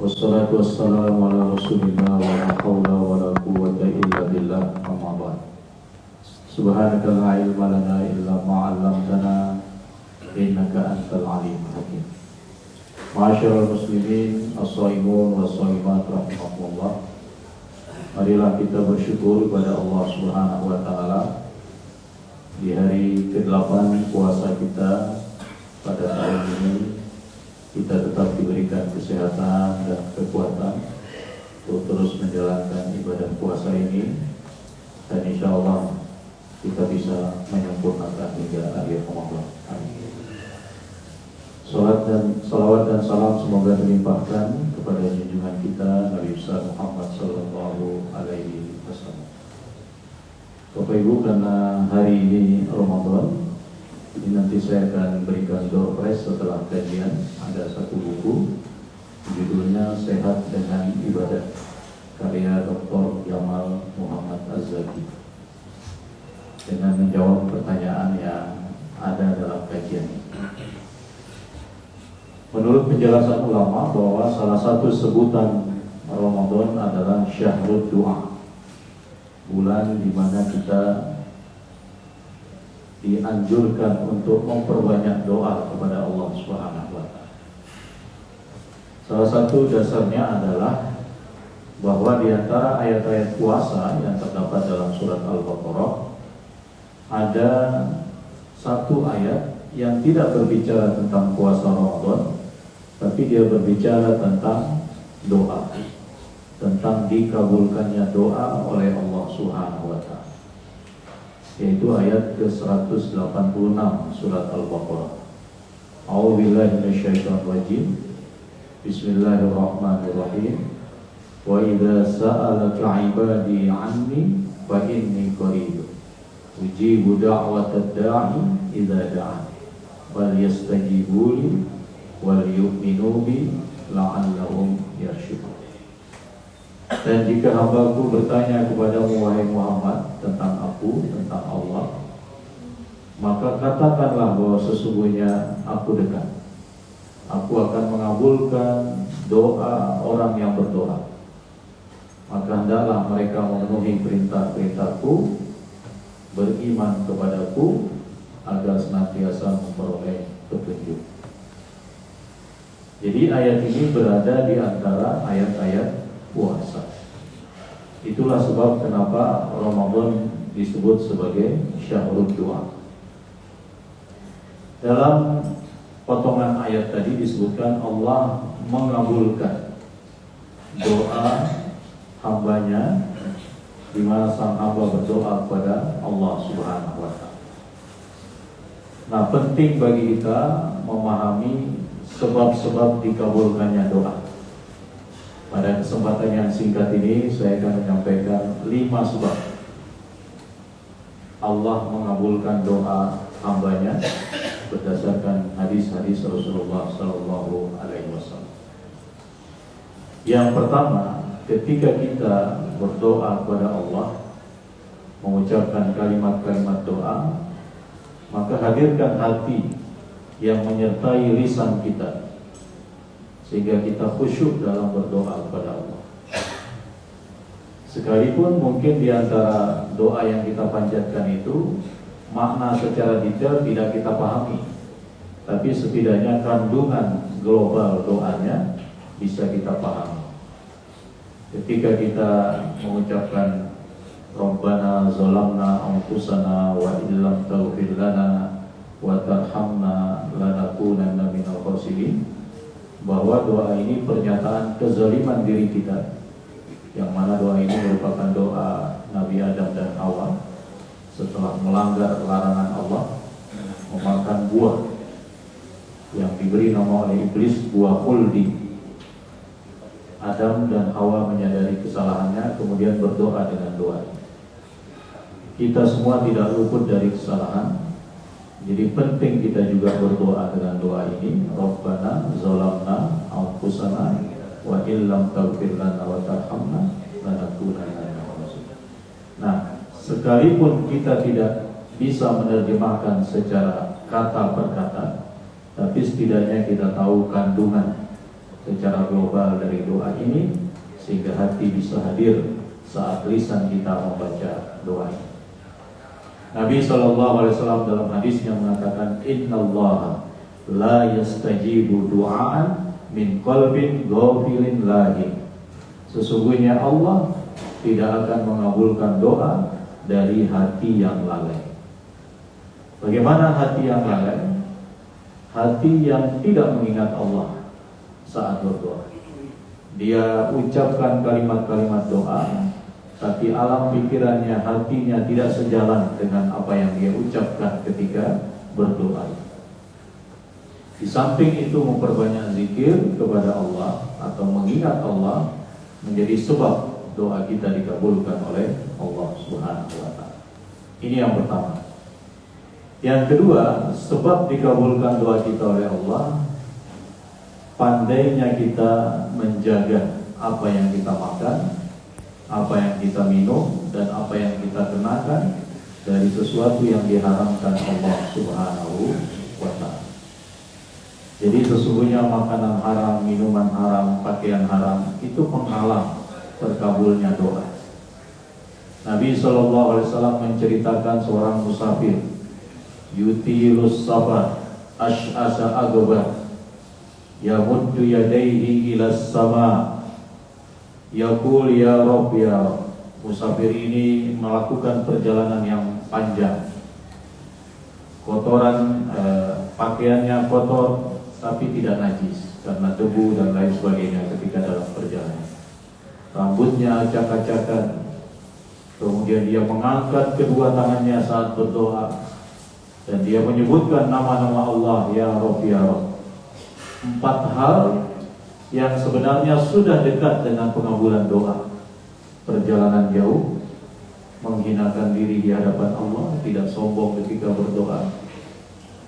Wassalatu wassalamu ala rasulillah wa la hawla wa la quwwata illa billah amma ba'd. Subhanaka la ilma lana illa ma 'allamtana innaka antal alimul hakim. Ma'asyiral muslimin as-shaimun was-shaimat rahimakumullah. Marilah kita bersyukur kepada Allah Subhanahu wa taala di hari ke-8 puasa kita pada tahun ini. Kita tetap diberikan kesehatan dan kekuatan untuk terus menjalankan ibadah puasa ini, dan insya Allah kita bisa menyempurnakan hingga akhir Ramadan. Amin. Salawat dan salam semoga dilimpahkan kepada junjungan kita Nabi besar Muhammad Sallallahu Alaihi Wasallam. Bapak Ibu, karena hari ini Ramadan, ini nanti saya akan berikan door prize setelah kajian. Ada satu buku, judulnya Sehat dengan Ibadah, karya Dr. Jamal Muhammad Az-Zaki, dengan menjawab pertanyaan yang ada dalam kajian ini. Menurut penjelasan ulama bahwa salah satu sebutan Ramadan adalah Syahrul Doa, bulan di mana kita dianjurkan untuk memperbanyak doa kepada Allah Subhanahu wa taala. Salah satu dasarnya adalah bahwa di antara ayat-ayat puasa yang terdapat dalam surat Al-Baqarah ada satu ayat yang tidak berbicara tentang puasa Ramadan, tapi dia berbicara tentang doa, tentang dikabulkannya doa oleh Allah Subhanahu wa taala, yaitu ayat ke-186 surat Al-Baqarah. A'udzubillahi minasyaitonir rajim. Bismillahirrahmanirrahim. Wa idza sa'alaka 'ibadi 'anni fa inni qarib. Ujibu da'watad da'i idza da'an. Wal yastajibu li wal yu'minu bi la'allahum yarshudun. Dan jika hambaku bertanya kepadamu wahai Muhammad tentang aku, tentang Allah, maka katakanlah bahwa sesungguhnya aku dekat. Aku akan mengabulkan doa orang yang berdoa. Maka hendaklah mereka memenuhi perintah-perintahku, beriman kepadaku, agar senantiasa memperoleh petunjuk. Jadi ayat ini berada di antara ayat-ayat puasa. Itulah sebab kenapa Ramadan disebut sebagai Syahrul Doa. Dalam potongan ayat tadi disebutkan Allah mengabulkan doa hambanya, di mana sang hamba berdoa kepada Allah Subhanahu wa taala. Nah, penting bagi kita memahami sebab-sebab dikabulkannya doa. Pada kesempatan yang singkat ini saya akan menyampaikan 5 sebab Allah mengabulkan doa hambanya berdasarkan hadis-hadis Rasulullah Sallallahu Alaihi Wasallam. Yang pertama, ketika kita berdoa kepada Allah, mengucapkan kalimat-kalimat doa, maka hadirkan hati yang menyertai lisan kita, sehingga kita khusyuk dalam berdoa kepada Allah. Sekalipun mungkin di antara doa yang kita panjatkan itu makna secara detail tidak kita pahami, tapi setidaknya kandungan global doanya bisa kita pahami. Ketika kita mengucapkan Rabbana zalamna anfusana wa illam taghfir lana wa tarhamna lanakunanna minal khasirin, bahwa doa ini pernyataan kezaliman diri kita, yang mana doa ini merupakan doa Nabi Adam dan Hawa setelah melanggar larangan Allah, memakan buah yang diberi nama oleh iblis, buah khuldi. Adam dan Hawa menyadari kesalahannya, kemudian berdoa dengan doa. Kita semua tidak luput dari kesalahan, jadi penting kita juga berdoa dengan doa ini. Rabbana zalamna anfusana wa illam taghfir lana wa tarhamna lanakunanna minal khasirin. Nah, sekalipun kita tidak bisa menerjemahkan secara kata per kata, tapi setidaknya kita tahu kandungan secara global dari doa ini, sehingga hati bisa hadir saat lisan kita membaca doa ini. Nabi SAW dalam hadisnya mengatakan, Innallaha la yastajibu du'aan min qalbin ghafilin lahi. Sesungguhnya Allah tidak akan mengabulkan doa dari hati yang lalai. Bagaimana hati yang lalai? Hati yang tidak mengingat Allah saat berdoa. Dia ucapkan kalimat-kalimat doa, tapi alam pikirannya, hatinya tidak sejalan dengan apa yang dia ucapkan ketika berdoa. Di samping itu, memperbanyak zikir kepada Allah atau mengingat Allah menjadi sebab doa kita dikabulkan oleh Allah Subhanahu wa Ta'ala. Ini yang pertama. Yang kedua, sebab dikabulkan doa kita oleh Allah, pandainya kita menjaga apa yang kita makan, apa yang kita minum, dan apa yang kita kenakan dari sesuatu yang diharamkan Allah Subhanahu wa Ta'ala. Jadi sesungguhnya makanan haram, minuman haram, pakaian haram itu penghalang terkabulnya doa. Nabi SAW menceritakan seorang musafir, yutilus sabar ash'asa agobar, yamuddu yadaihi ilas sama, yaqul ya Rabb ya Rabb. Musafir ini melakukan perjalanan yang panjang, kotoran pakaiannya kotor tapi tidak najis karena debu dan lain sebagainya ketika dalam perjalanan. Rambutnya acak-acakan, kemudian dia mengangkat kedua tangannya saat berdoa dan dia menyebutkan nama-nama Allah, ya Rabb ya Rabb. 4 hal yang sebenarnya sudah dekat dengan pengabulan doa. Perjalanan jauh, menghinakan diri di hadapan Allah, tidak sombong ketika berdoa,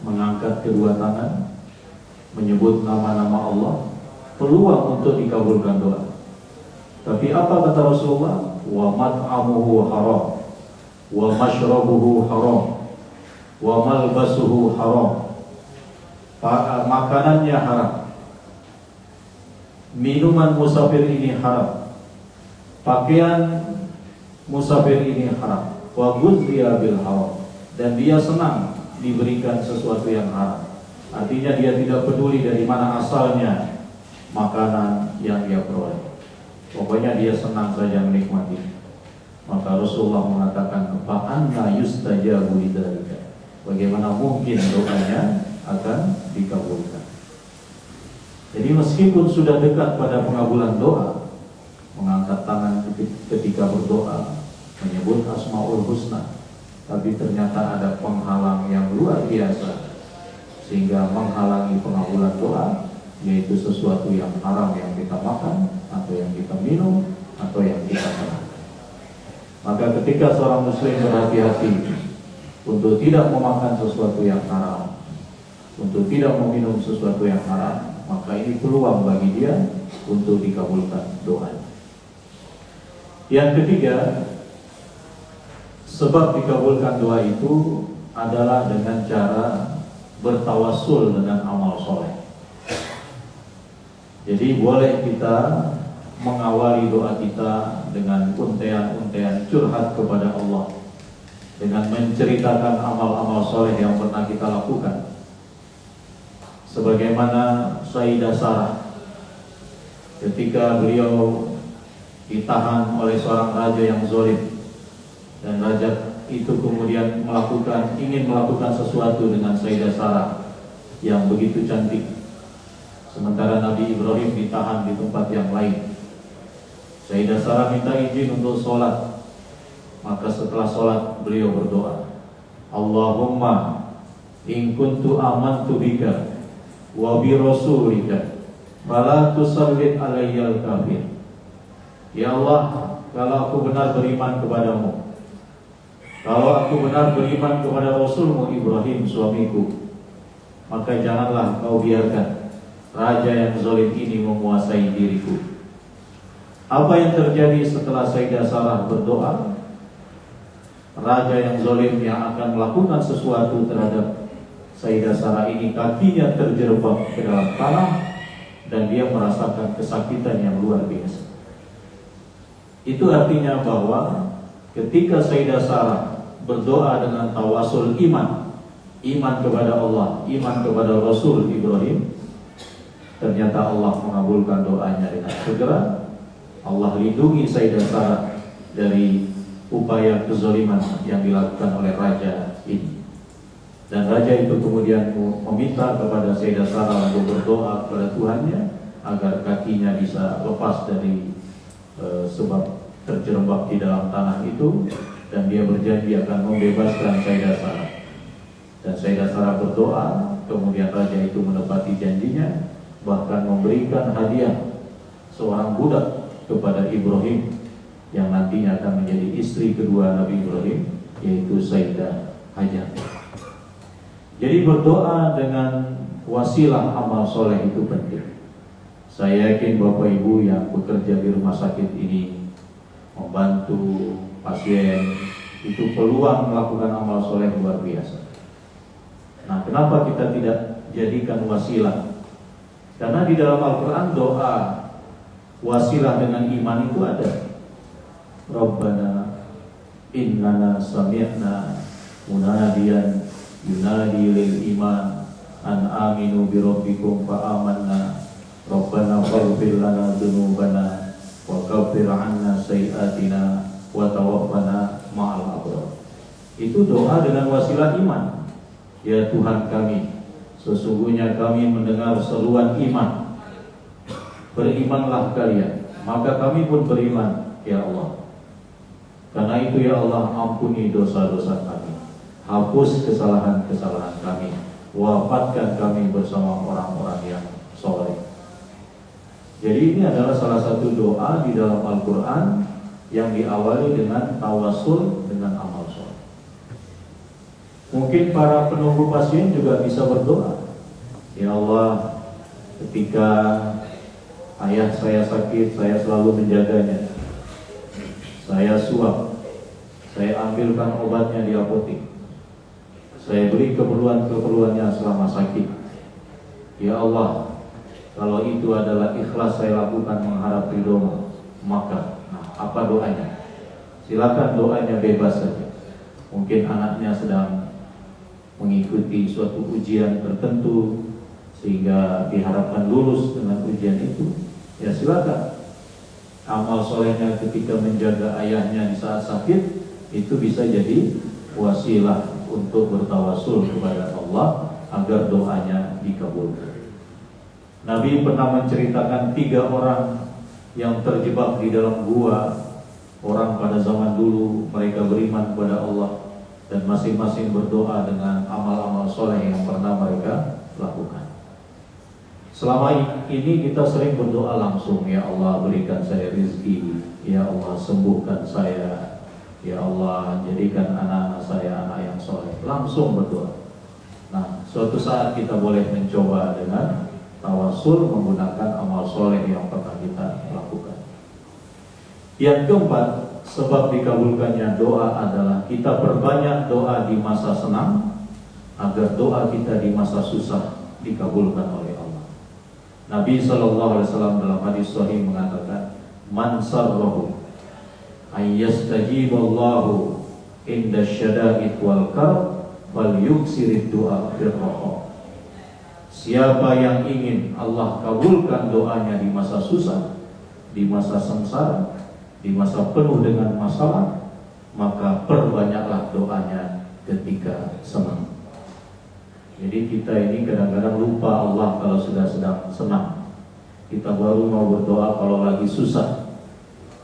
mengangkat kedua tangan, menyebut nama-nama Allah, peluang untuk dikabulkan doa. Tapi apa kata Rasulullah? Wa mat'amuhu haram, wa mashrabuhu haram, wa malbasuhu haram. Makanannya haram, minuman musafir ini haram, pakaian musafir ini haram, wa ghudhiya bil haram, dan dia senang diberikan sesuatu yang haram. Artinya dia tidak peduli dari mana asalnya makanan yang dia peroleh, pokoknya dia senang saja menikmati. Maka Rasulullah mengatakan, fa anna yustajabu lidzalika, bagaimana mungkin doanya akan dikabulkan. Jadi meskipun sudah dekat pada pengabulan doa, mengangkat tangan ketika berdoa, menyebut Asmaul Husna, tapi ternyata ada penghalang yang luar biasa sehingga menghalangi pengabulan doa, yaitu sesuatu yang haram yang kita makan, atau yang kita minum, atau yang kita kenakan. Maka ketika seorang muslim berhati-hati untuk tidak memakan sesuatu yang haram, untuk tidak meminum sesuatu yang haram, maka ini peluang bagi dia untuk dikabulkan doanya. Yang ketiga, sebab dikabulkan doa itu adalah dengan cara bertawassul dengan amal soleh. Jadi boleh kita mengawali doa kita dengan untean-untean curhat kepada Allah, dengan menceritakan amal-amal soleh yang pernah kita lakukan. Sebagaimana Sayyidah Sarah ketika beliau ditahan oleh seorang raja yang zalim, dan raja itu kemudian ingin melakukan sesuatu dengan Sayyidah Sarah yang begitu cantik, sementara Nabi Ibrahim ditahan di tempat yang lain. Sayyidah Sarah minta izin untuk sholat, maka setelah sholat beliau berdoa, Allahumma in kuntu amantu bika wa bi rasulika fala tusallit alayyal kafir. Ya Allah, kalau aku benar beriman kepadamu, kalau aku benar beriman kepada Rasulmu Ibrahim suamiku, maka janganlah kau biarkan raja yang zalim ini menguasai diriku. Apa yang terjadi setelah Sayyidah Sarah berdoa? Raja yang zalim yang akan melakukan sesuatu terhadap Sayyidah Sarah ini, kakinya terjerembab ke dalam tanah, dan dia merasakan kesakitan yang luar biasa. Itu artinya bahwa ketika Sayyidah Sarah berdoa dengan tawasul iman kepada Allah, iman kepada Rasul Ibrahim, ternyata Allah mengabulkan doanya dengan segera. Allah lindungi Sayyidah Sarah dari upaya kezaliman yang dilakukan oleh raja ini. Dan raja itu kemudian meminta kepada Sayyidah Sarah untuk berdoa kepada Tuhannya agar kakinya bisa lepas dari sebab terjerembab di dalam tanah itu, dan dia berjanji akan membebaskan Sayyidah Sarah. Dan Sayyidah Sarah berdoa, kemudian raja itu menepati janjinya, bahkan memberikan hadiah seorang budak kepada Ibrahim yang nantinya akan menjadi istri kedua Nabi Ibrahim, yaitu Sayyidah Hajar. Jadi berdoa dengan wasilah amal soleh itu penting. Saya yakin Bapak Ibu yang bekerja di rumah sakit ini, membantu pasien, itu peluang melakukan amal soleh luar biasa. Nah, kenapa kita tidak jadikan wasilah? Karena di dalam Al-Quran doa wasilah dengan iman itu ada. Rabbana innana sami'na munadiyan yunadi lil iman an aminu bi rabbikum fa amanna Rabbana faghfir lana dzunubana wa kaffir 'anna sayyi'atina wa tawaffana ma'al abrar. Itu doa dengan wasilah iman. Ya Tuhan kami, sesungguhnya kami mendengar seruan iman. Berimanlah kalian, maka kami pun beriman, ya Allah. Karena itu ya Allah, ampuni dosa-dosa kami, hapus kesalahan-kesalahan kami, wafatkan kami bersama orang-orang yang soleh. Jadi ini adalah salah satu doa di dalam Al-Quran yang diawali dengan tawasul dengan amal soleh. Mungkin para penunggu pasien juga bisa berdoa, ya Allah, ketika ayah saya sakit, saya selalu menjaganya. Saya suap, saya ambilkan obatnya di apotek, saya beri keperluan-keperluannya selama sakit. Ya Allah, kalau itu adalah ikhlas saya lakukan mengharap ridho-Mu, maka apa doanya? Silakan doanya bebas saja. Mungkin anaknya sedang mengikuti suatu ujian tertentu sehingga diharapkan lulus dengan ujian itu, ya silakan. Amal solehnya ketika menjaga ayahnya di saat sakit itu bisa jadi wasilah untuk bertawasul kepada Allah agar doanya dikabulkan. Nabi pernah menceritakan 3 orang yang terjebak di dalam gua. Orang pada zaman dulu mereka beriman kepada Allah dan masing-masing berdoa dengan amal-amal soleh yang pernah mereka lakukan. Selama ini kita sering berdoa langsung, ya Allah berikan saya rezeki, ya Allah sembuhkan saya, ya Allah jadikan anak-anak saya anak yang soleh. Langsung berdoa. Nah, suatu saat kita boleh mencoba dengan tawasul menggunakan amal soleh yang pernah kita lakukan. Yang keempat, sebab dikabulkannya doa adalah kita perbanyak doa di masa senang agar doa kita di masa susah dikabulkan oleh Allah. Nabi SAW dalam hadis sahih mengatakan, man sarrahu ayyastajiballahu inda syada'id wal karb fal yuksirid du'a firraha. Siapa yang ingin Allah kabulkan doanya di masa susah, di masa sengsara, di masa penuh dengan masalah, maka perbanyaklah doanya ketika senang. Jadi kita ini kadang-kadang lupa Allah kalau sudah sedang senang. Kita baru mau berdoa kalau lagi susah.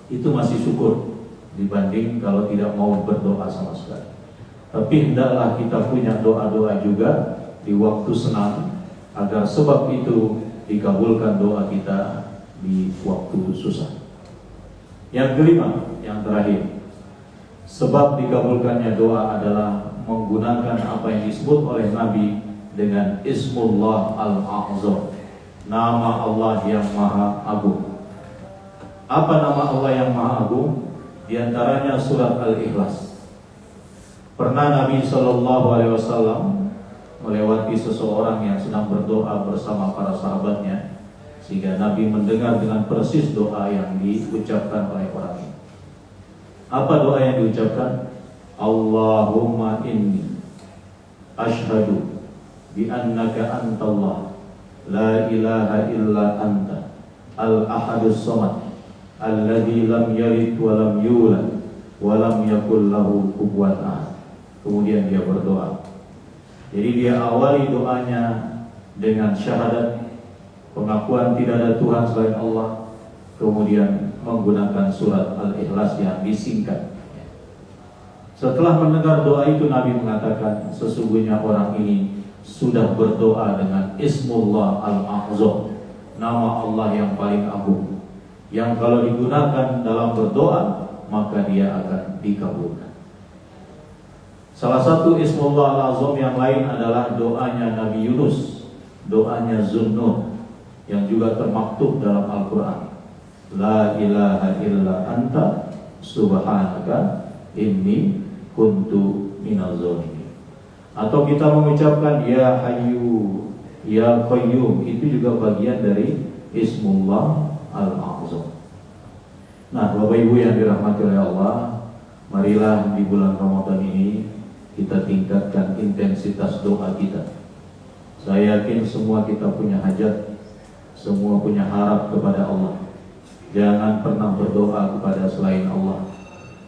Itu masih syukur dibanding kalau tidak mau berdoa sama sekali. Tapi hendaklah kita punya doa-doa juga di waktu senang, agar sebab itu dikabulkan doa kita di waktu susah. Yang kelima, yang terakhir, sebab dikabulkannya doa adalah menggunakan apa yang disebut oleh Nabi dengan Ismullah Al-A'zam, nama Allah yang Maha Agung. Apa nama Allah yang Maha Agung? Di antaranya surat Al-Ikhlas. Pernah Nabi SAW melewati seseorang yang sedang berdoa bersama para sahabatnya. sehingga Nabi mendengar dengan persis doa yang diucapkan oleh orang ini. Apa doa yang diucapkan? Allahumma inni ashhadu bi annaka antallah la ilaha illa anta al-ahadus samad alladzi lam yalid wa lam yulad wa lam yakul lahu kufuwan ahad. Kemudian dia berdoa. Jadi dia awali doanya dengan syahadat, pengakuan tidak ada Tuhan selain Allah, kemudian menggunakan surat Al-Ikhlas yang disingkat. Setelah mendengar doa itu, Nabi mengatakan sesungguhnya orang ini sudah berdoa dengan Ismullah Al-A'zam, nama Allah yang paling agung, yang kalau digunakan dalam berdoa maka dia akan dikabulkan. Salah satu Ismullah Al-A'zam yang lain adalah doanya Nabi Yunus, doanya Zunnun, yang juga termaktub dalam Al-Quran. La ilaha illa anta subhanaka inni kuntu minaz zalimin. Atau kita mengucapkan ya hayyu ya qayyum, itu juga bagian dari Ismullah Al-A'zam. Nah, Bapak Ibu yang dirahmati oleh Allah, marilah di bulan Ramadan ini kita tingkatkan intensitas doa kita. Saya yakin semua kita punya hajat, semua punya harap kepada Allah. Jangan pernah berdoa kepada selain Allah.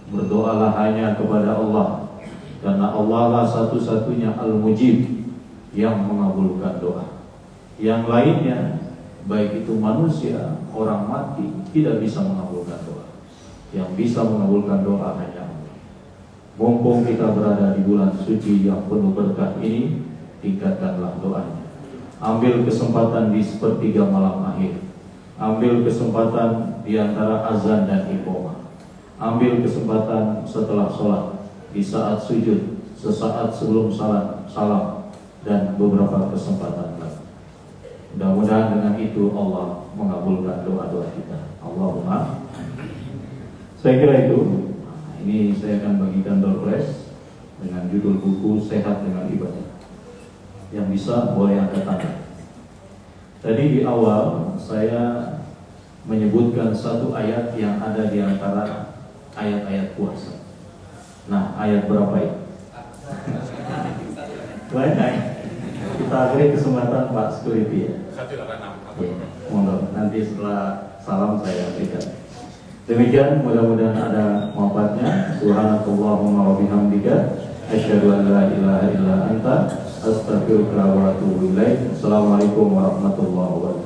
Berdoalah hanya kepada Allah, karena Allah lah satu-satunya Al-Mujib yang mengabulkan doa. Yang lainnya, baik itu manusia, orang mati, tidak bisa mengabulkan doa. Yang bisa mengabulkan doa hanya Allah. Mumpung kita berada di bulan suci yang penuh berkah ini, tingkatkanlah doanya. Ambil kesempatan di sepertiga malam akhir. Ambil kesempatan di antara azan dan iqamah. Ambil kesempatan setelah sholat, di saat sujud, sesaat sebelum salam, dan beberapa kesempatan lagi. Mudah-mudahan dengan itu Allah mengabulkan doa-doa kita. Allahumma. Saya kira itu. Ini saya akan bagikan door prize dengan judul buku Sehat dengan Ibadah. Yang bisa boleh angkat tangan. Tadi di awal saya menyebutkan satu ayat yang ada di antara ayat-ayat puasa. Nah, ayat berapa itu? Banyak. Kita akhiri kesempatan Pak Security ya. 186. Mohon nanti setelah salam saya berikan. Demikian, mudah-mudahan ada manfaatnya. Subhanakallahumma wa bihamdika asyhadu an la ilaha illa anta astaghfiruka wa atubu ilaik. Assalamualaikum warahmatullahi wabarakatuh.